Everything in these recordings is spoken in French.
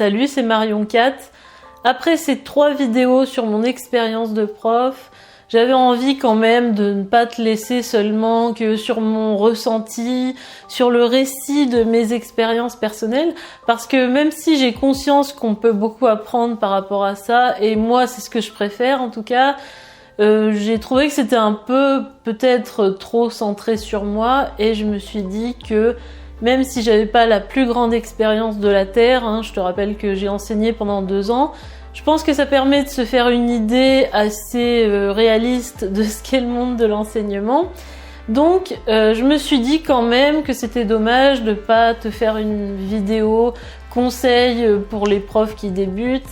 Salut, c'est Marion Cat. Après ces 3 vidéos sur mon expérience de prof, j'avais envie quand même de ne pas te laisser seulement que sur mon ressenti, sur le récit de mes expériences personnelles, parce que même si j'ai conscience qu'on peut beaucoup apprendre par rapport à ça, et moi c'est ce que je préfère en tout cas, j'ai trouvé que c'était un peu peut-être trop centré sur moi, et je me suis dit que même si j'avais pas la plus grande expérience de la Terre, je te rappelle que j'ai enseigné pendant 2 ans, je pense que ça permet de se faire une idée assez réaliste de ce qu'est le monde de l'enseignement. Donc je me suis dit quand même que c'était dommage de pas te faire une vidéo conseil pour les profs qui débutent.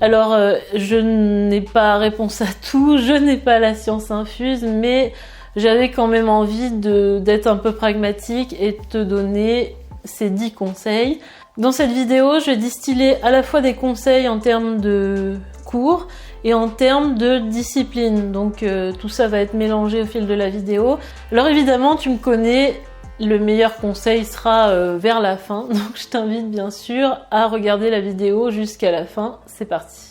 Alors je n'ai pas réponse à tout, je n'ai pas la science infuse, mais j'avais quand même envie d'être un peu pragmatique et de te donner ces 10 conseils. Dans cette vidéo, je vais distiller à la fois des conseils en termes de cours et en termes de discipline. Donc tout ça va être mélangé au fil de la vidéo. Alors évidemment, tu me connais, le meilleur conseil sera vers la fin. Donc je t'invite bien sûr à regarder la vidéo jusqu'à la fin. C'est parti.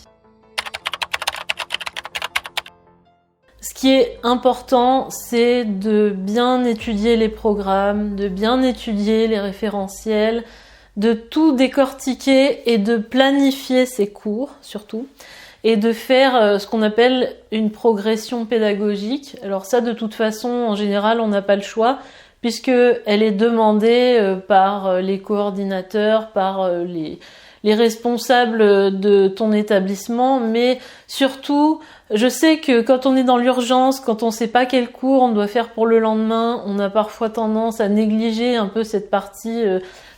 Ce qui est important, c'est de bien étudier les programmes, de bien étudier les référentiels, de tout décortiquer et de planifier ses cours surtout, et de faire ce qu'on appelle une progression pédagogique. Alors ça, de toute façon, en général, on n'a pas le choix, puisque elle est demandée par les coordinateurs, par les responsables de ton établissement, mais surtout, je sais que quand on est dans l'urgence, quand on sait pas quel cours on doit faire pour le lendemain, on a parfois tendance à négliger un peu cette partie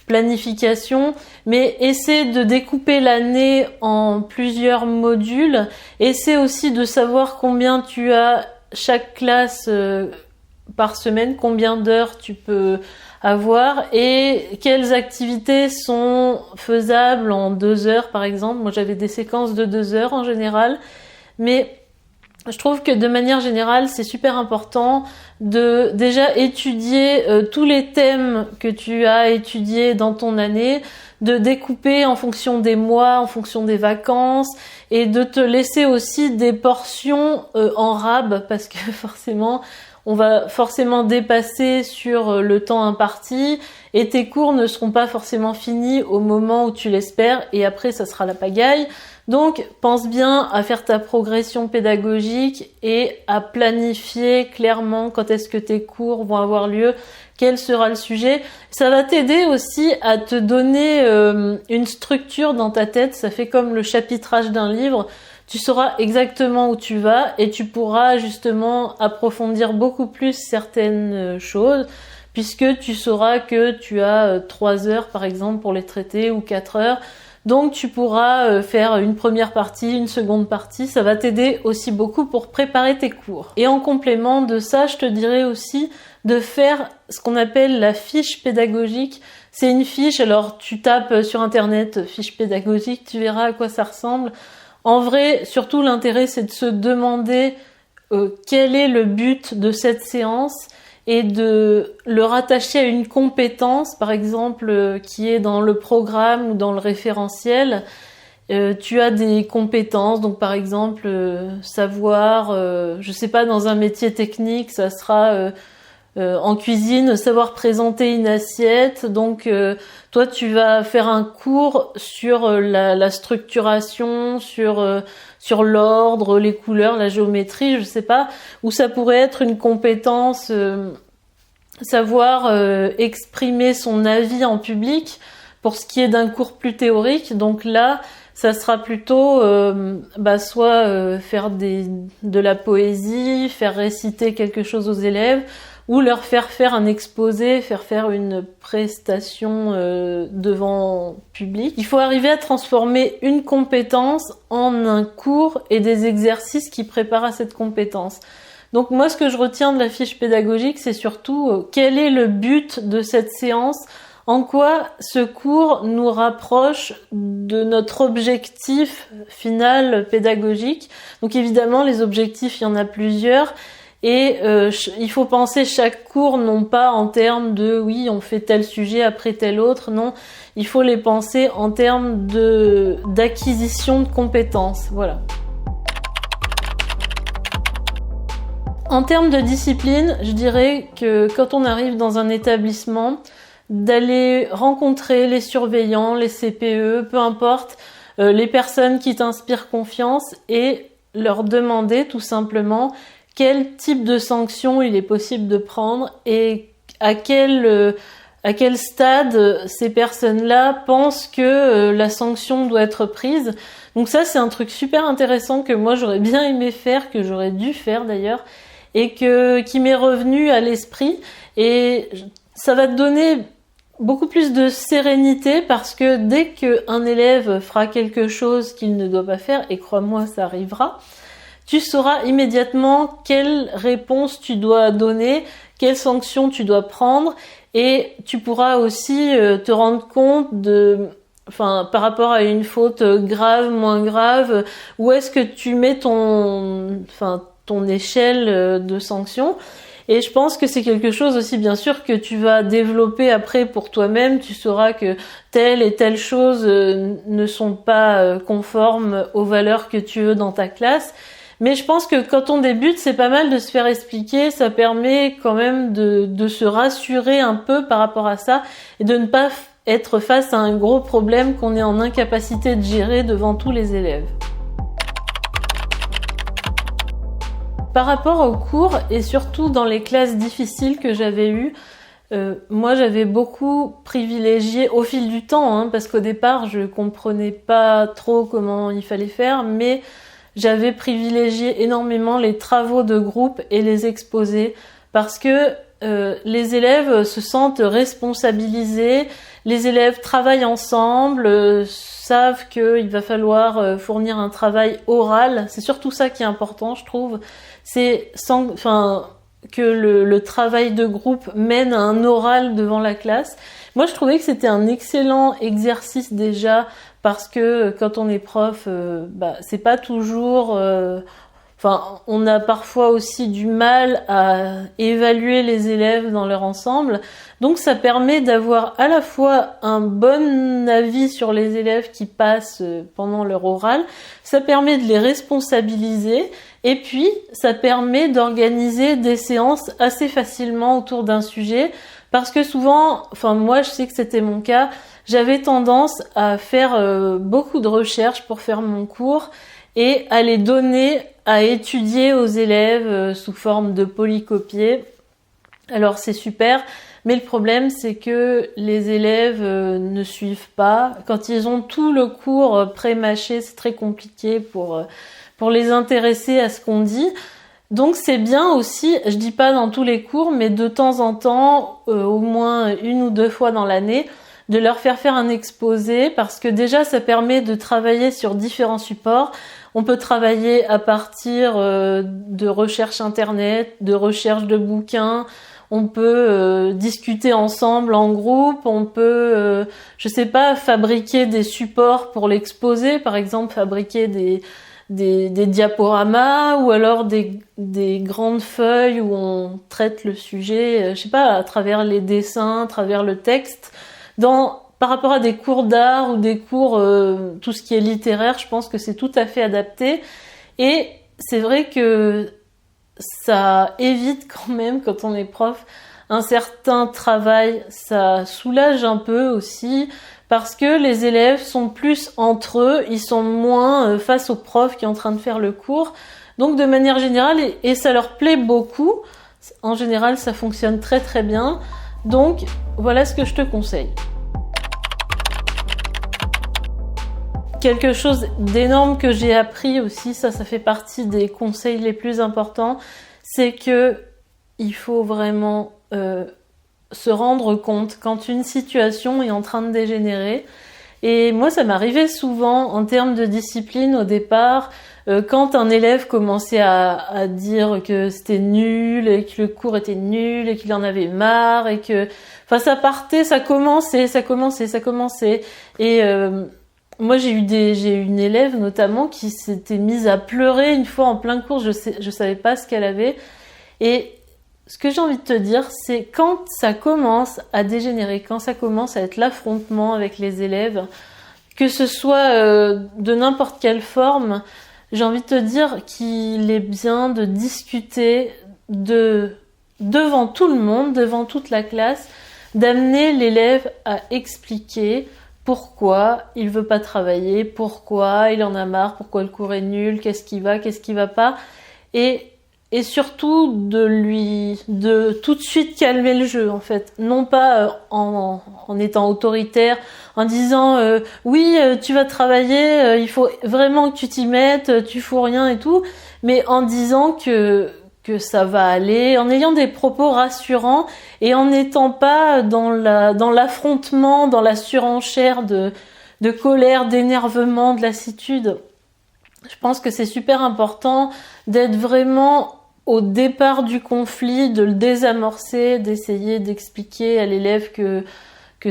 planification, mais essaie de découper l'année en plusieurs modules, essaie aussi de savoir combien tu as chaque classe par semaine, combien d'heures tu peux avoir et quelles activités sont faisables en 2 heures par exemple. Moi j'avais des séquences de 2 heures en général, mais je trouve que de manière générale c'est super important de déjà étudier tous les thèmes que tu as étudiés dans ton année, de découper en fonction des mois, en fonction des vacances, et de te laisser aussi des portions en rab, parce que forcément on va forcément dépasser sur le temps imparti et tes cours ne seront pas forcément finis au moment où tu l'espères et après ça sera la pagaille. Donc pense bien à faire ta progression pédagogique et à planifier clairement quand est-ce que tes cours vont avoir lieu, quel sera le sujet. Ça va t'aider aussi à te donner une structure dans ta tête, ça fait comme le chapitrage d'un livre. Tu sauras exactement où tu vas et tu pourras justement approfondir beaucoup plus certaines choses puisque tu sauras que tu as 3 heures par exemple pour les traiter ou 4 heures. Donc tu pourras faire une première partie, une seconde partie, ça va t'aider aussi beaucoup pour préparer tes cours. Et en complément de ça, je te dirais aussi de faire ce qu'on appelle la fiche pédagogique. C'est une fiche, alors tu tapes sur internet fiche pédagogique, tu verras à quoi ça ressemble. En vrai, surtout l'intérêt c'est de se demander quel est le but de cette séance et de le rattacher à une compétence, par exemple, qui est dans le programme ou dans le référentiel. Tu as des compétences, donc par exemple, savoir, je sais pas, dans un métier technique, ça sera en cuisine, savoir présenter une assiette. Donc toi tu vas faire un cours sur la structuration, sur l'ordre, les couleurs, la géométrie, je sais pas, ou ça pourrait être une compétence savoir exprimer son avis en public pour ce qui est d'un cours plus théorique. Donc là ça sera plutôt soit faire de la poésie, faire réciter quelque chose aux élèves, ou leur faire faire un exposé, faire une prestation devant public. Il faut arriver à transformer une compétence en un cours et des exercices qui préparent à cette compétence. Donc moi, ce que je retiens de la fiche pédagogique, c'est surtout quel est le but de cette séance, en quoi ce cours nous rapproche de notre objectif final pédagogique. Donc évidemment, les objectifs, il y en a plusieurs. Et il faut penser chaque cours non pas en termes de oui on fait tel sujet après tel autre, non, il faut les penser en termes d'acquisition de compétences, voilà. En termes de discipline, je dirais que quand on arrive dans un établissement, d'aller rencontrer les surveillants, les CPE, peu importe, les personnes qui t'inspirent confiance et leur demander tout simplement quel type de sanction il est possible de prendre et à quel stade ces personnes-là pensent que la sanction doit être prise. Donc ça, c'est un truc super intéressant que moi j'aurais bien aimé faire, que j'aurais dû faire d'ailleurs, et qui m'est revenu à l'esprit. Et ça va te donner beaucoup plus de sérénité parce que dès qu'un élève fera quelque chose qu'il ne doit pas faire, et crois-moi, ça arrivera, tu sauras immédiatement quelle réponse tu dois donner, quelle sanction tu dois prendre, et tu pourras aussi te rendre compte par rapport à une faute grave, moins grave, où est-ce que tu mets ton échelle de sanction. Et je pense que c'est quelque chose aussi, bien sûr, que tu vas développer après pour toi-même. Tu sauras que telle et telle chose ne sont pas conformes aux valeurs que tu veux dans ta classe. Mais je pense que quand on débute, c'est pas mal de se faire expliquer. Ça permet quand même de se rassurer un peu par rapport à ça et de ne pas être face à un gros problème qu'on est en incapacité de gérer devant tous les élèves. Par rapport aux cours et surtout dans les classes difficiles que j'avais eues, moi j'avais beaucoup privilégié au fil du temps, parce qu'au départ je comprenais pas trop comment il fallait faire, mais j'avais privilégié énormément les travaux de groupe et les exposés parce que les élèves se sentent responsabilisés, les élèves travaillent ensemble, savent qu'il va falloir fournir un travail oral. C'est surtout ça qui est important, je trouve. C'est que le travail de groupe mène à un oral devant la classe. Moi, je trouvais que c'était un excellent exercice déjà parce que quand on est prof, c'est pas toujours... on a parfois aussi du mal à évaluer les élèves dans leur ensemble. Donc ça permet d'avoir à la fois un bon avis sur les élèves qui passent pendant leur oral, ça permet de les responsabiliser et puis ça permet d'organiser des séances assez facilement autour d'un sujet parce que souvent, moi je sais que c'était mon cas, j'avais tendance à faire beaucoup de recherches pour faire mon cours et à les donner à étudier aux élèves sous forme de polycopiés. Alors c'est super, mais le problème c'est que les élèves ne suivent pas. Quand ils ont tout le cours pré-mâché, c'est très compliqué pour les intéresser à ce qu'on dit. Donc c'est bien aussi, je dis pas dans tous les cours, mais de temps en temps, au moins 1 ou 2 fois dans l'année, de leur faire un exposé parce que déjà ça permet de travailler sur différents supports. On peut travailler à partir de recherche internet, de recherche de bouquins, on peut discuter ensemble en groupe, on peut, fabriquer des supports pour l'exposer, par exemple fabriquer des diaporamas ou alors des grandes feuilles où on traite le sujet, à travers les dessins, à travers le texte. Par rapport à des cours d'art ou des cours, tout ce qui est littéraire, je pense que c'est tout à fait adapté. Et c'est vrai que ça évite quand même, quand on est prof, un certain travail. Ça soulage un peu aussi, parce que les élèves sont plus entre eux, ils sont moins face au prof qui est en train de faire le cours. Donc de manière générale, et ça leur plaît beaucoup, en général ça fonctionne très très bien. Donc voilà ce que je te conseille. Quelque chose d'énorme que j'ai appris aussi, ça fait partie des conseils les plus importants, c'est que il faut vraiment se rendre compte quand une situation est en train de dégénérer. Et moi, ça m'arrivait souvent en termes de discipline au départ, quand un élève commençait à dire que c'était nul et que le cours était nul et qu'il en avait marre et que, ça partait, ça commençait. Et moi, j'ai eu une élève notamment qui s'était mise à pleurer une fois en plein cours. Je savais pas ce qu'elle avait. Et ce que j'ai envie de te dire, c'est quand ça commence à dégénérer, quand ça commence à être l'affrontement avec les élèves, que ce soit de n'importe quelle forme, j'ai envie de te dire qu'il est bien de discuter devant tout le monde, devant toute la classe, d'amener l'élève à expliquer pourquoi il veut pas travailler, pourquoi il en a marre, pourquoi le cours est nul, qu'est-ce qui va pas, et surtout de tout de suite calmer le jeu en fait, non pas en étant autoritaire, en disant oui tu vas travailler, il faut vraiment que tu t'y mettes, tu fous rien et tout, mais en disant que ça va aller, en ayant des propos rassurants et en n'étant pas dans l'affrontement, dans la surenchère de colère, d'énervement, de lassitude. Je pense que c'est super important d'être vraiment au départ du conflit, de le désamorcer, d'essayer d'expliquer à l'élève que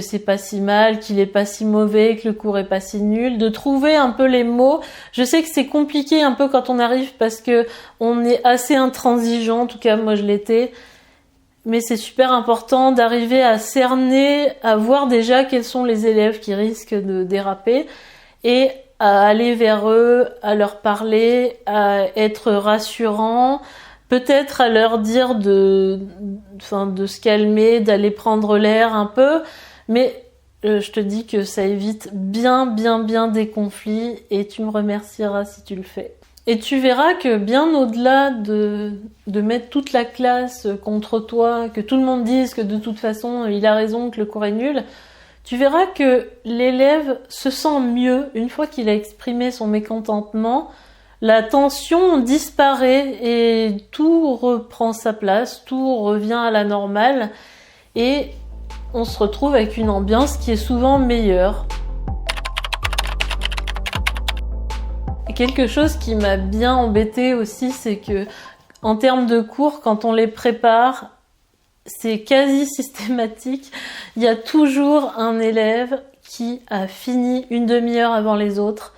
c'est pas si mal, qu'il est pas si mauvais, que le cours est pas si nul, de trouver un peu les mots. Je sais que c'est compliqué un peu quand on arrive parce que on est assez intransigeant, en tout cas moi je l'étais, mais c'est super important d'arriver à cerner, à voir déjà quels sont les élèves qui risquent de déraper et à aller vers eux, à leur parler, à être rassurant, peut-être à leur dire de se calmer, d'aller prendre l'air un peu, mais je te dis que ça évite bien des conflits et tu me remercieras si tu le fais. Et tu verras que bien au-delà de mettre toute la classe contre toi, que tout le monde dise que de toute façon il a raison, que le cours est nul, tu verras que l'élève se sent mieux une fois qu'il a exprimé son mécontentement. La tension disparaît et tout reprend sa place, tout revient à la normale et on se retrouve avec une ambiance qui est souvent meilleure. Et quelque chose qui m'a bien embêtée aussi, c'est que en termes de cours, quand on les prépare, c'est quasi systématique. Il y a toujours un élève qui a fini une demi-heure avant les autres.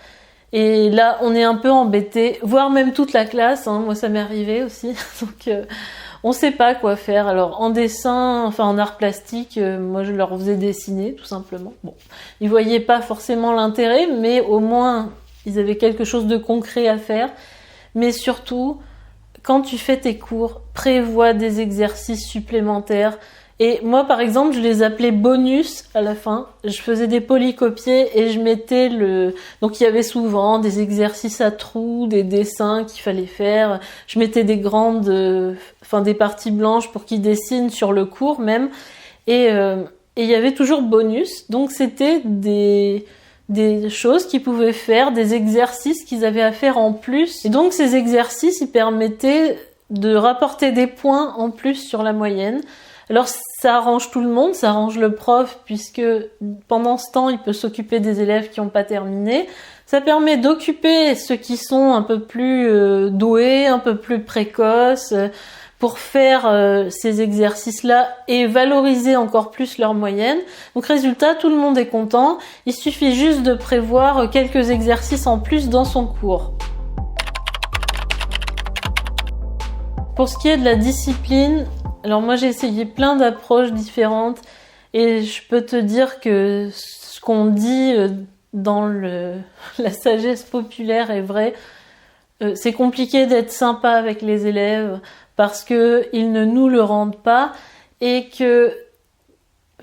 Et là, on est un peu embêté, voire même toute la classe. Hein. Moi, ça m'est arrivé aussi. Donc, on sait pas quoi faire. Alors, en dessin, enfin en art plastique, moi, je leur faisais dessiner, tout simplement. Bon, ils voyaient pas forcément l'intérêt, mais au moins, ils avaient quelque chose de concret à faire. Mais surtout, quand tu fais tes cours, prévois des exercices supplémentaires. Et moi, par exemple, je les appelais bonus à la fin. Je faisais des polycopiés et je mettais donc il y avait souvent des exercices à trous, des dessins qu'il fallait faire. Je mettais des des parties blanches pour qu'ils dessinent sur le cours même. Et il y avait toujours bonus. Donc c'était des choses qu'ils pouvaient faire, des exercices qu'ils avaient à faire en plus. Et donc ces exercices, ils permettaient de rapporter des points en plus sur la moyenne. Alors ça arrange tout le monde, ça arrange le prof puisque pendant ce temps, il peut s'occuper des élèves qui n'ont pas terminé. Ça permet d'occuper ceux qui sont un peu plus doués, un peu plus précoces pour faire ces exercices-là et valoriser encore plus leur moyenne. Donc résultat, tout le monde est content. Il suffit juste de prévoir quelques exercices en plus dans son cours. Pour ce qui est de la discipline, alors moi j'ai essayé plein d'approches différentes et je peux te dire que ce qu'on dit dans la sagesse populaire est vrai. C'est compliqué d'être sympa avec les élèves parce que ils ne nous le rendent pas et que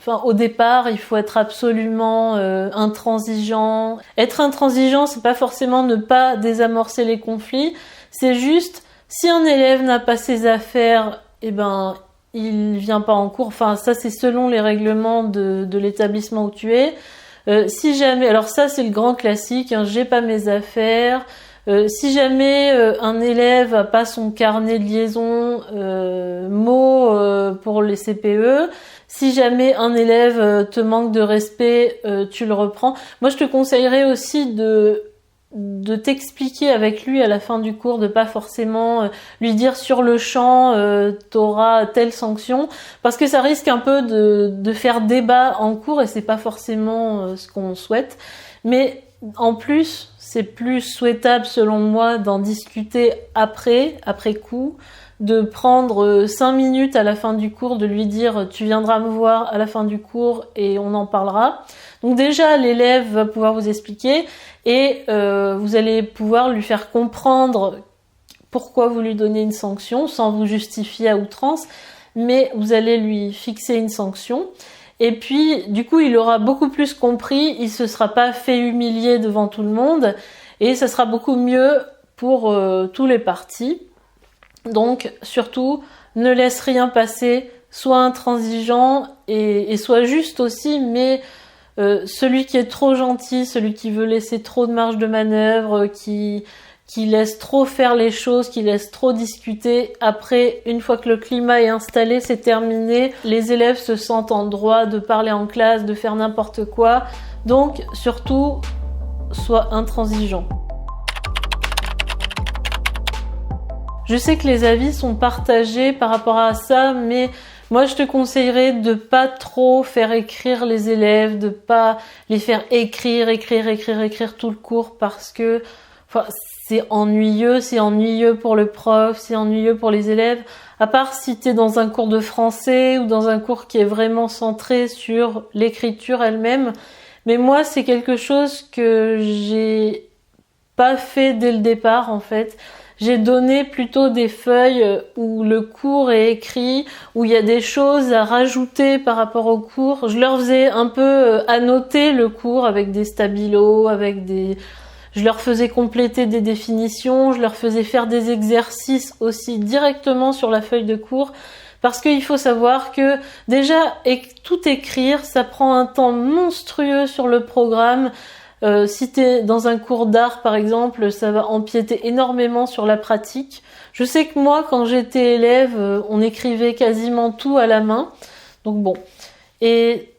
au départ, il faut être absolument intransigeant. Être intransigeant, c'est pas forcément ne pas désamorcer les conflits, c'est juste si un élève n'a pas ses affaires, il vient pas en cours. Enfin, ça c'est selon les règlements de l'établissement où tu es. Si jamais, alors ça c'est le grand classique, hein, j'ai pas mes affaires. Si jamais un élève a pas son carnet de liaison mots pour les CPE, si jamais un élève te manque de respect, tu le reprends. Moi, je te conseillerais aussi de t'expliquer avec lui à la fin du cours, de pas forcément lui dire sur le champ t'auras telle sanction, parce que ça risque un peu de faire débat en cours et c'est pas forcément ce qu'on souhaite. Mais en plus, c'est plus souhaitable selon moi d'en discuter après coup, de prendre 5 minutes à la fin du cours, de lui dire tu viendras me voir à la fin du cours et on en parlera. Donc déjà l'élève va pouvoir vous expliquer et vous allez pouvoir lui faire comprendre pourquoi vous lui donnez une sanction sans vous justifier à outrance, mais vous allez lui fixer une sanction. Et puis, du coup, il aura beaucoup plus compris, il se sera pas fait humilier devant tout le monde, et ça sera beaucoup mieux pour tous les partis. Donc, surtout, ne laisse rien passer, sois intransigeant et sois juste aussi, mais celui qui est trop gentil, celui qui veut laisser trop de marge de manœuvre, qui laisse trop faire les choses, qui laisse trop discuter. Après, une fois que le climat est installé, c'est terminé. Les élèves se sentent en droit de parler en classe, de faire n'importe quoi. Donc, surtout, sois intransigeant. Je sais que les avis sont partagés par rapport à ça, mais moi je te conseillerais de pas trop faire écrire les élèves, de pas les faire écrire tout le cours parce que c'est ennuyeux pour le prof, c'est ennuyeux pour les élèves. À part si t'es dans un cours de français ou dans un cours qui est vraiment centré sur l'écriture elle-même. Mais moi, c'est quelque chose que j'ai pas fait dès le départ, en fait. J'ai donné plutôt des feuilles où le cours est écrit, où il y a des choses à rajouter par rapport au cours. Je leur faisais un peu annoter le cours avec des stabilos, je leur faisais compléter des définitions, je leur faisais faire des exercices aussi directement sur la feuille de cours. Parce qu'il faut savoir que déjà, tout écrire, ça prend un temps monstrueux sur le programme. Si t'es dans un cours d'art, par exemple, ça va empiéter énormément sur la pratique. Je sais que moi, quand j'étais élève, on écrivait quasiment tout à la main. Donc bon. Et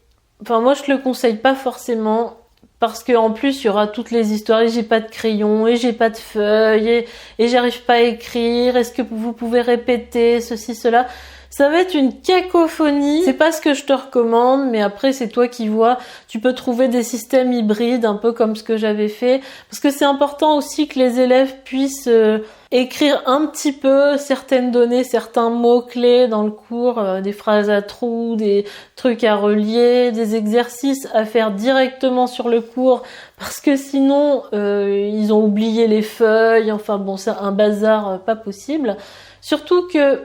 moi, je le conseille pas forcément. Parce que en plus il y aura toutes les histoires et j'ai pas de crayon et j'ai pas de feuille et j'arrive pas à écrire, est-ce que vous pouvez répéter ceci, cela. Ça va être une cacophonie. C'est pas ce que je te recommande, mais après c'est toi qui vois. Tu peux trouver des systèmes hybrides, un peu comme ce que j'avais fait. Parce que c'est important aussi que les élèves puissent écrire un petit peu certaines données, certains mots-clés dans le cours, des phrases à trous, des trucs à relier, des exercices à faire directement sur le cours. Parce que sinon, ils ont oublié les feuilles. Enfin bon, c'est un bazar pas possible. Surtout que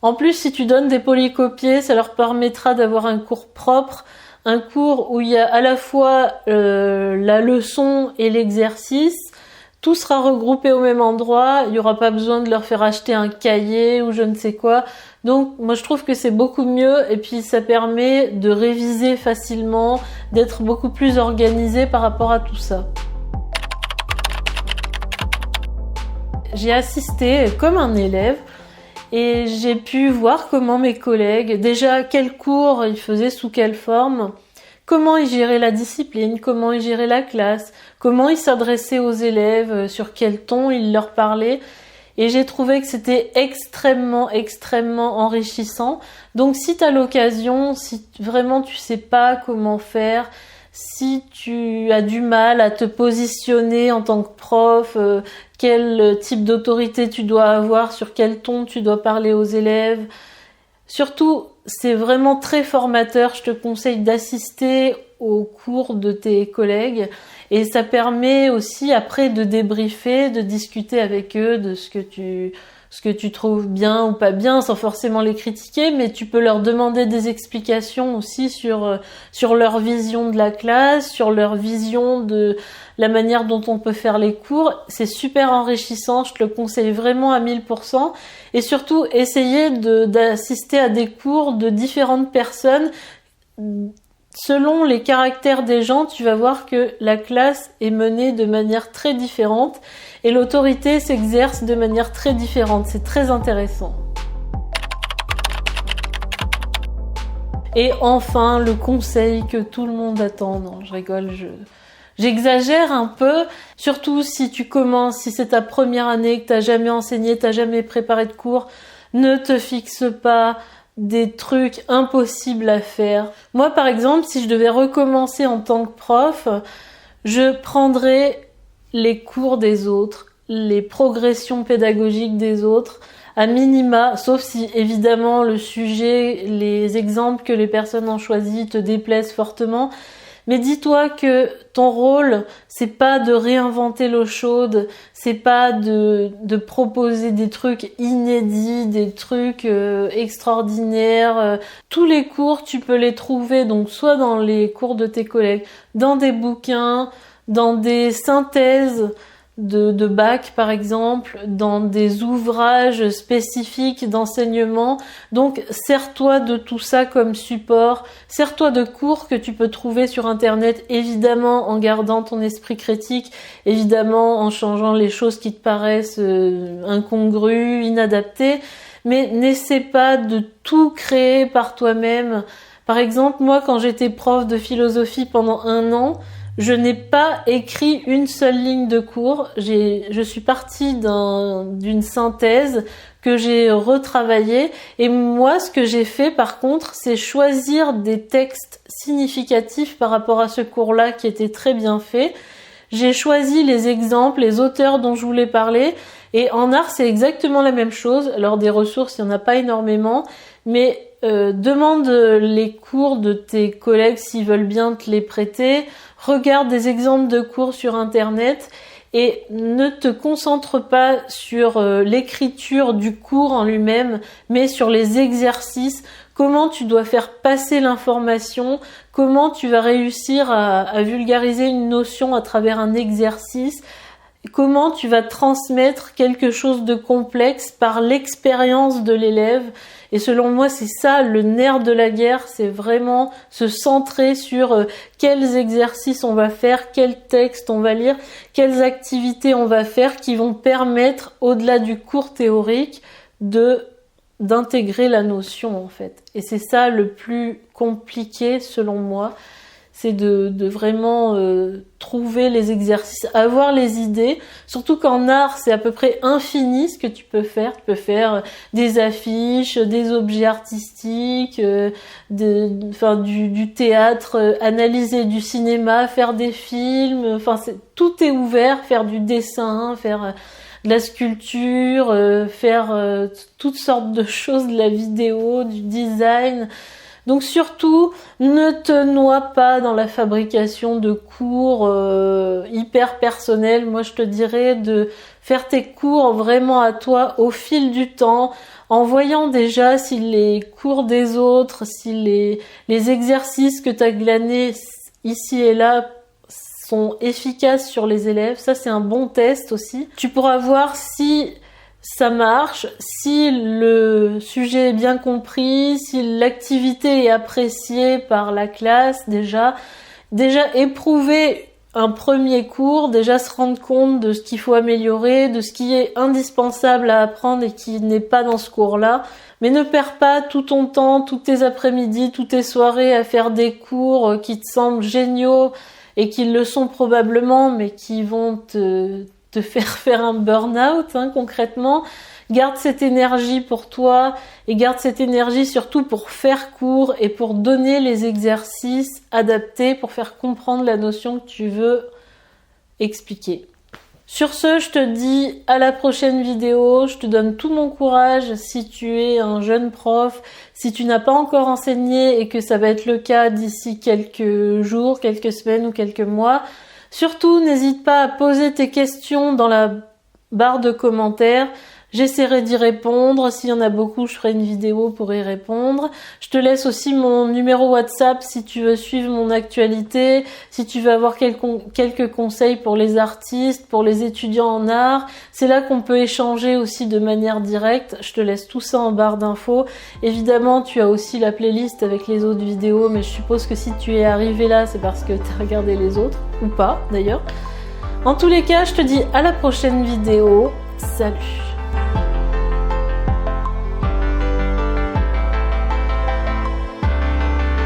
en plus, si tu donnes des polycopiés, ça leur permettra d'avoir un cours propre, un cours où il y a à la fois la leçon et l'exercice. Tout sera regroupé au même endroit, il n'y aura pas besoin de leur faire acheter un cahier ou je ne sais quoi. Donc moi je trouve que c'est beaucoup mieux et puis ça permet de réviser facilement, d'être beaucoup plus organisé par rapport à tout ça. J'ai assisté comme un élève et j'ai pu voir comment mes collègues, déjà quel cours ils faisaient, sous quelle forme, comment ils géraient la discipline, comment ils géraient la classe, comment ils s'adressaient aux élèves, sur quel ton ils leur parlaient. Et j'ai trouvé que c'était extrêmement enrichissant. Donc si tu as l'occasion, si vraiment tu sais pas comment faire, si tu as du mal à te positionner en tant que prof, quel type d'autorité tu dois avoir, sur quel ton tu dois parler aux élèves. Surtout, c'est vraiment très formateur. Je te conseille d'assister aux cours de tes collègues et ça permet aussi après de débriefer, de discuter avec eux de ce que tu trouves bien ou pas bien sans forcément les critiquer, mais tu peux leur demander des explications aussi sur leur vision de la classe, sur leur vision de la manière dont on peut faire les cours. C'est super enrichissant, je te le conseille vraiment à 1000%. Et surtout, essayez d'assister à des cours de différentes personnes. Selon les caractères des gens, tu vas voir que la classe est menée de manière très différente et l'autorité s'exerce de manière très différente. C'est très intéressant. Et enfin, le conseil que tout le monde attend. Non, je rigole, j'exagère un peu. Surtout si tu commences, si c'est ta première année, que t'as jamais enseigné, t'as jamais préparé de cours, ne te fixe pas des trucs impossibles à faire. Moi, par exemple, si je devais recommencer en tant que prof, je prendrai les cours des autres, les progressions pédagogiques des autres, à minima, sauf si évidemment le sujet, les exemples que les personnes ont choisis te déplaisent fortement. Mais dis-toi que ton rôle, c'est pas de réinventer l'eau chaude, c'est pas de proposer des trucs inédits, des trucs extraordinaires. Tous les cours, tu peux les trouver donc soit dans les cours de tes collègues, dans des bouquins, dans des synthèses de bac par exemple, dans des ouvrages spécifiques d'enseignement. Donc sers-toi de tout ça comme support, sers-toi de cours que tu peux trouver sur internet, évidemment en gardant ton esprit critique, évidemment en changeant les choses qui te paraissent incongrues, inadaptées, mais n'essaie pas de tout créer par toi-même. Par exemple, moi quand j'étais prof de philosophie pendant 1 an, je n'ai pas écrit une seule ligne de cours. Je suis partie d'une synthèse que j'ai retravaillée. Et moi, ce que j'ai fait, par contre, c'est choisir des textes significatifs par rapport à ce cours-là qui était très bien fait. J'ai choisi les exemples, les auteurs dont je voulais parler. Et en art, c'est exactement la même chose. Alors, des ressources, il n'y en a pas énormément. Mais demande les cours de tes collègues s'ils veulent bien te les prêter. Regarde des exemples de cours sur internet et ne te concentre pas sur l'écriture du cours en lui-même, mais sur les exercices, comment tu dois faire passer l'information, comment tu vas réussir à vulgariser une notion à travers un exercice, comment tu vas transmettre quelque chose de complexe par l'expérience de l'élève. Et selon moi, c'est ça le nerf de la guerre, c'est vraiment se centrer sur quels exercices on va faire, quels textes on va lire, quelles activités on va faire qui vont permettre, au-delà du cours théorique, d'intégrer la notion en fait. Et c'est ça le plus compliqué selon moi, c'est de vraiment trouver les exercices, avoir les idées, surtout qu'en art, c'est à peu près infini ce que tu peux faire. Tu peux faire des affiches, des objets artistiques, du théâtre, analyser du cinéma, faire des films, tout est ouvert, faire du dessin, faire de la sculpture, faire toutes sortes de choses, de la vidéo, du design. Donc surtout, ne te noie pas dans la fabrication de cours hyper personnels. Moi, je te dirais de faire tes cours vraiment à toi au fil du temps, en voyant déjà si les cours des autres, si les exercices que tu as glanés ici et là sont efficaces sur les élèves. Ça, c'est un bon test aussi. Tu pourras voir si ça marche, si le sujet est bien compris, si l'activité est appréciée par la classe, déjà éprouver un premier cours, déjà se rendre compte de ce qu'il faut améliorer, de ce qui est indispensable à apprendre et qui n'est pas dans ce cours-là. Mais ne perds pas tout ton temps, toutes tes après-midi, toutes tes soirées à faire des cours qui te semblent géniaux et qui le sont probablement, mais qui vont te faire un burn-out, concrètement. Garde cette énergie pour toi et garde cette énergie surtout pour faire cours et pour donner les exercices adaptés pour faire comprendre la notion que tu veux expliquer. Sur ce, je te dis à la prochaine vidéo. Je te donne tout mon courage si tu es un jeune prof, si tu n'as pas encore enseigné et que ça va être le cas d'ici quelques jours, quelques semaines ou quelques mois. Surtout, n'hésite pas à poser tes questions dans la barre de commentaires. J'essaierai d'y répondre. S'il y en a beaucoup, je ferai une vidéo pour y répondre. Je te laisse aussi mon numéro WhatsApp si tu veux suivre mon actualité, si tu veux avoir quelques conseils pour les artistes, pour les étudiants en art. C'est là qu'on peut échanger aussi de manière directe. Je te laisse tout ça en barre d'infos. Évidemment, tu as aussi la playlist avec les autres vidéos, mais je suppose que si tu es arrivé là, c'est parce que tu as regardé les autres, ou pas d'ailleurs. En tous les cas, je te dis à la prochaine vidéo. Salut!